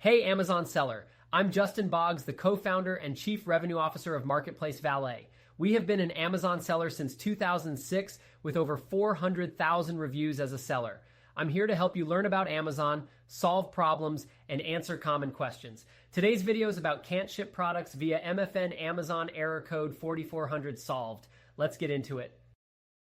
Hey, Amazon seller. I'm Justin Boggs, the co-founder and chief revenue officer of Marketplace Valet. We have been an Amazon seller since 2006 with over 400,000 reviews as a seller. I'm here to help you learn about Amazon, solve problems, and answer common questions. Today's video is about can't ship products via MFN Amazon error code 4400 solved. Let's get into it.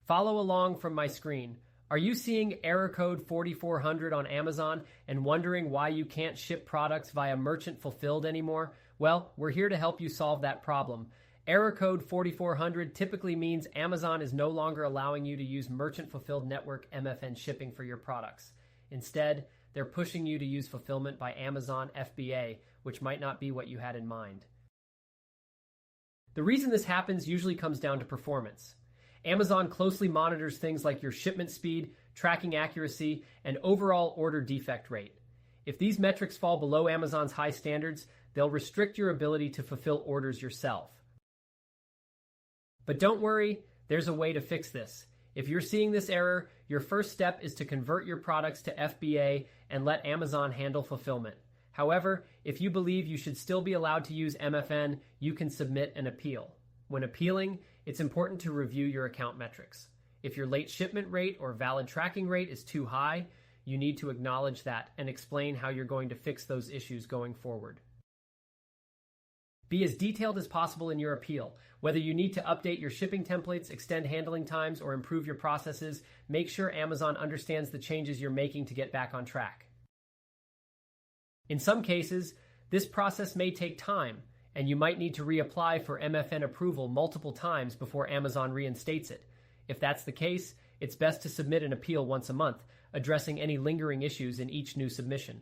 Follow along from my screen. Are you seeing error code 4400 on Amazon and wondering why you can't ship products via merchant fulfilled anymore? Well, we're here to help you solve that problem. Error code 4400 typically means Amazon is no longer allowing you to use merchant fulfilled network MFN shipping for your products. Instead, they're pushing you to use fulfillment by Amazon FBA, which might not be what you had in mind. The reason this happens usually comes down to performance. Amazon closely monitors things like your shipment speed, tracking accuracy, and overall order defect rate. If these metrics fall below Amazon's high standards, they'll restrict your ability to fulfill orders yourself. But don't worry, there's a way to fix this. If you're seeing this error, your first step is to convert your products to FBA and let Amazon handle fulfillment. However, if you believe you should still be allowed to use MFN, you can submit an appeal. When appealing, it's important to review your account metrics. If your late shipment rate or valid tracking rate is too high, you need to acknowledge that and explain how you're going to fix those issues going forward. Be as detailed as possible in your appeal. Whether you need to update your shipping templates, extend handling times, or improve your processes, make sure Amazon understands the changes you're making to get back on track. In some cases, this process may take time, and you might need to reapply for MFN approval multiple times before Amazon reinstates it. If that's the case, it's best to submit an appeal once a month, addressing any lingering issues in each new submission.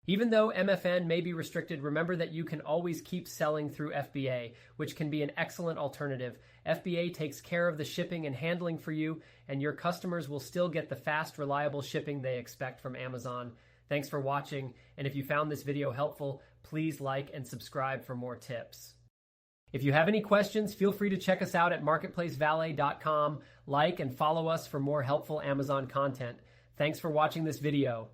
Even though MFN may be restricted, remember that you can always keep selling through FBA, which can be an excellent alternative. FBA takes care of the shipping and handling for you, and your customers will still get the fast, reliable shipping they expect from Amazon. Thanks for watching, and if you found this video helpful, please like and subscribe for more tips. If you have any questions, feel free to check us out at marketplacevalet.com. Like and follow us for more helpful Amazon content. Thanks for watching this video.